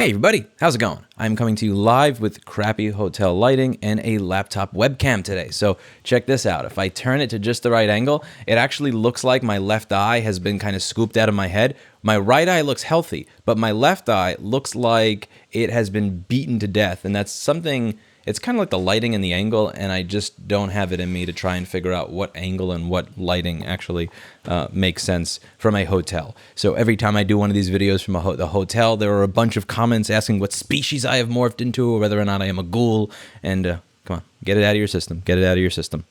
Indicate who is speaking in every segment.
Speaker 1: Hey everybody, how's it going? I'm coming to you live with crappy hotel lighting and a laptop webcam today. So check this out. If I turn it to just the right angle, it actually looks like my left eye has been kind of scooped out of my head. My right eye looks healthy, but my left eye looks like it has been beaten to death. And that's something, it's kind of like the lighting and the angle, and I just don't have it in me to try and figure out what angle and what lighting actually makes sense from a hotel. So every time I do one of these videos from the hotel, there are a bunch of comments asking what species I have morphed into, or whether or not I am a ghoul. And come on, get it out of your system. Get it out of your system.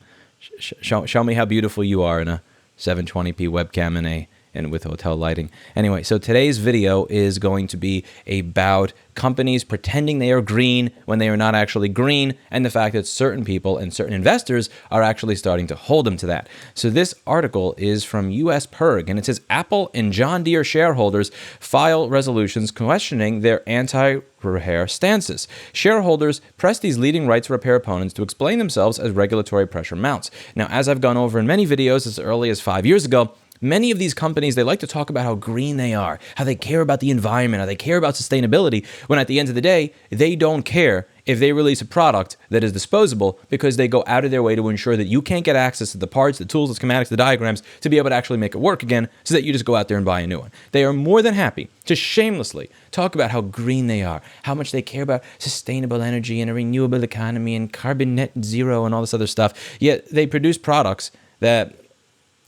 Speaker 1: Show me how beautiful you are in a 720p webcam and with hotel lighting. Anyway, so today's video is going to be about companies pretending they are green when they are not actually green, and the fact that certain people and certain investors are actually starting to hold them to that. So this article is from US Perg, and it says Apple and John Deere shareholders file resolutions questioning their anti-repair stances. Shareholders press these leading rights repair opponents to explain themselves as regulatory pressure mounts. Now, as I've gone over in many videos as early as 5 years ago, many of these companies, they like to talk about how green they are, how they care about the environment, how they care about sustainability, when at the end of the day, they don't care if they release a product that is disposable, because they go out of their way to ensure that you can't get access to the parts, the tools, the schematics, the diagrams to be able to actually make it work again, so that you just go out there and buy a new one. They are more than happy to shamelessly talk about how green they are, how much they care about sustainable energy and a renewable economy and carbon net zero and all this other stuff. Yet they produce products that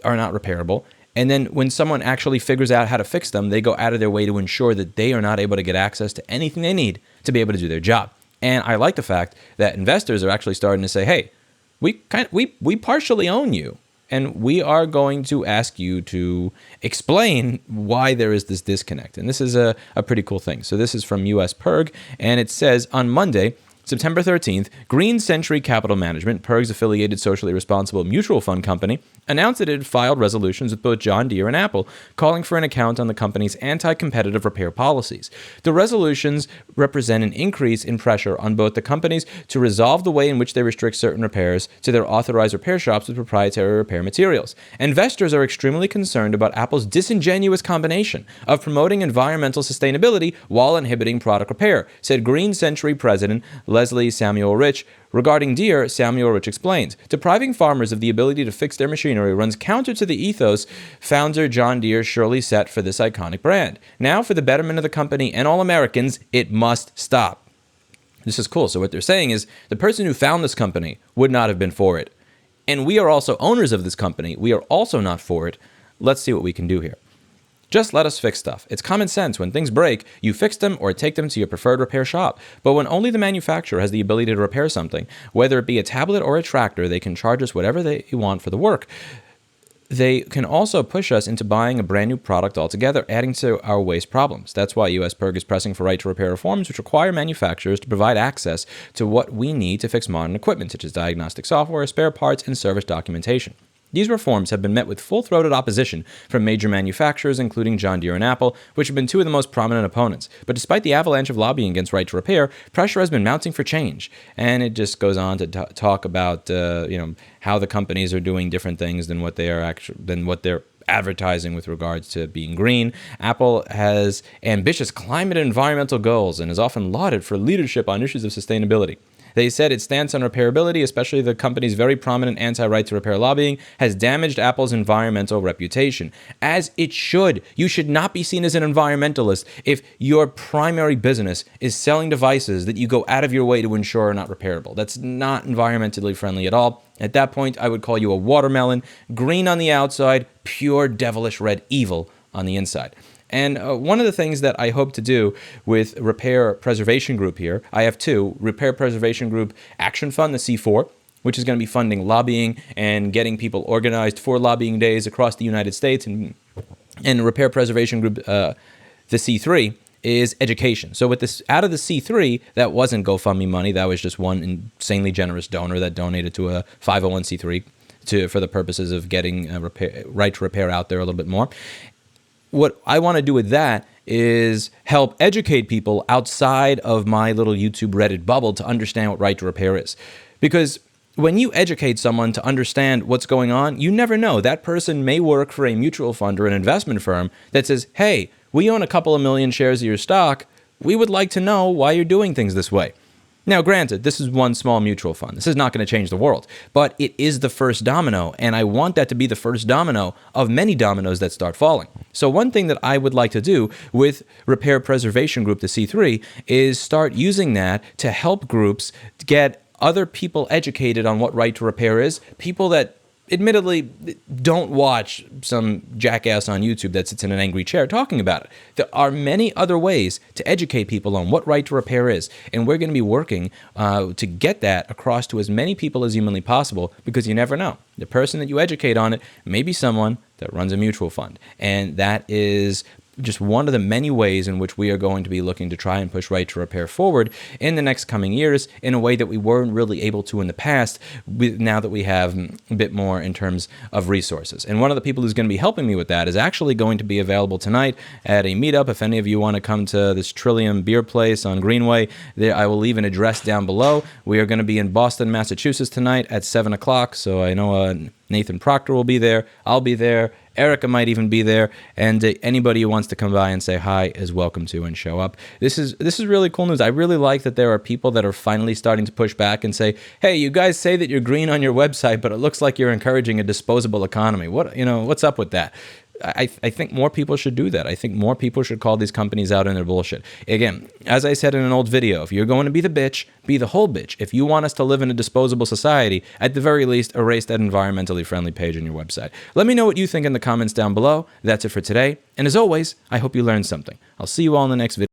Speaker 1: are not repairable. And then when someone actually figures out how to fix them, they go out of their way to ensure that they are not able to get access to anything they need to be able to do their job. And I like the fact that investors are actually starting to say, hey, we partially own you, and we are going to ask you to explain why there is this disconnect. And this is a pretty cool thing. So this is from US Perg, and it says on Monday, September 13th, Green Century Capital Management, Perg's affiliated socially responsible mutual fund company, announced that it had filed resolutions with both John Deere and Apple, calling for an account on the company's anti-competitive repair policies. The resolutions represent an increase in pressure on both the companies to resolve the way in which they restrict certain repairs to their authorized repair shops with proprietary repair materials. Investors are extremely concerned about Apple's disingenuous combination of promoting environmental sustainability while inhibiting product repair, said Green Century President Leslie Samuel Rich. Regarding Deere, Samuel Rich explains, depriving farmers of the ability to fix their machinery runs counter to the ethos founder John Deere surely set for this iconic brand. Now, for the betterment of the company and all Americans, it must stop. This is cool. So what they're saying is the person who found this company would not have been for it. And we are also owners of this company. We are also not for it. Let's see what we can do here. Just let us fix stuff. It's common sense. When things break, you fix them or take them to your preferred repair shop. But when only the manufacturer has the ability to repair something, whether it be a tablet or a tractor, they can charge us whatever they want for the work. They can also push us into buying a brand new product altogether, adding to our waste problems. That's why US Perg is pressing for right to repair reforms, which require manufacturers to provide access to what we need to fix modern equipment, such as diagnostic software, spare parts, and service documentation. These reforms have been met with full-throated opposition from major manufacturers, including John Deere and Apple, which have been two of the most prominent opponents. But despite the avalanche of lobbying against right to repair, pressure has been mounting for change. And it just goes on to talk about how the companies are doing different things than what they're advertising with regards to being green. Apple has ambitious climate and environmental goals and is often lauded for leadership on issues of sustainability. They said its stance on repairability, especially the company's very prominent anti-right to repair lobbying, has damaged Apple's environmental reputation. As it should. You should not be seen as an environmentalist if your primary business is selling devices that you go out of your way to ensure are not repairable. That's not environmentally friendly at all. At that point, I would call you a watermelon, green on the outside, pure devilish red evil on the inside. And one of the things that I hope to do with Repair Preservation Group here, I have two, Repair Preservation Group Action Fund, the C4, which is going to be funding lobbying and getting people organized for lobbying days across the United States, and Repair Preservation Group, the C3, is education. So with this, out of the C3, that wasn't GoFundMe money, that was just one insanely generous donor that donated to a 501c3 for the purposes of getting right to repair out there a little bit more. What I want to do with that is help educate people outside of my little YouTube Reddit bubble to understand what right to repair is. Because when you educate someone to understand what's going on, you never know. That person may work for a mutual fund or an investment firm that says, hey, we own a couple of million shares of your stock. we would like to know why you're doing things this way. Now, granted, this is one small mutual fund. This is not going to change the world, but it is the first domino, and I want that to be the first domino of many dominoes that start falling. So one thing that I would like to do with Repair Preservation Group, the C3, is start using that to help groups get other people educated on what right to repair is, people that admittedly don't watch some jackass on YouTube that sits in an angry chair talking about it. There are many other ways to educate people on what right to repair is, and we're going to be working to get that across to as many people as humanly possible, because you never know. The person that you educate on it may be someone that runs a mutual fund, and that is just one of the many ways in which we are going to be looking to try and push right to repair forward in the next coming years in a way that we weren't really able to in the past, now that we have a bit more in terms of resources. And one of the people who's going to be helping me with that is actually going to be available tonight at a meetup. If any of you want to come to this Trillium beer place on Greenway, there I will leave an address down below. We are going to be in Boston, Massachusetts tonight at 7 o'clock. So I know Nathan Proctor will be there. I'll be there. Erica might even be there, and anybody who wants to come by and say hi is welcome to and show up. This is really cool news. I really like that there are people that are finally starting to push back and say, "Hey, you guys say that you're green on your website, but it looks like you're encouraging a disposable economy. What's up with that?" I think more people should do that. I think more people should call these companies out on their bullshit. Again, as I said in an old video, if you're going to be the bitch, be the whole bitch. If you want us to live in a disposable society, at the very least, erase that environmentally friendly page on your website. Let me know what you think in the comments down below. That's it for today. And as always, I hope you learned something. I'll see you all in the next video.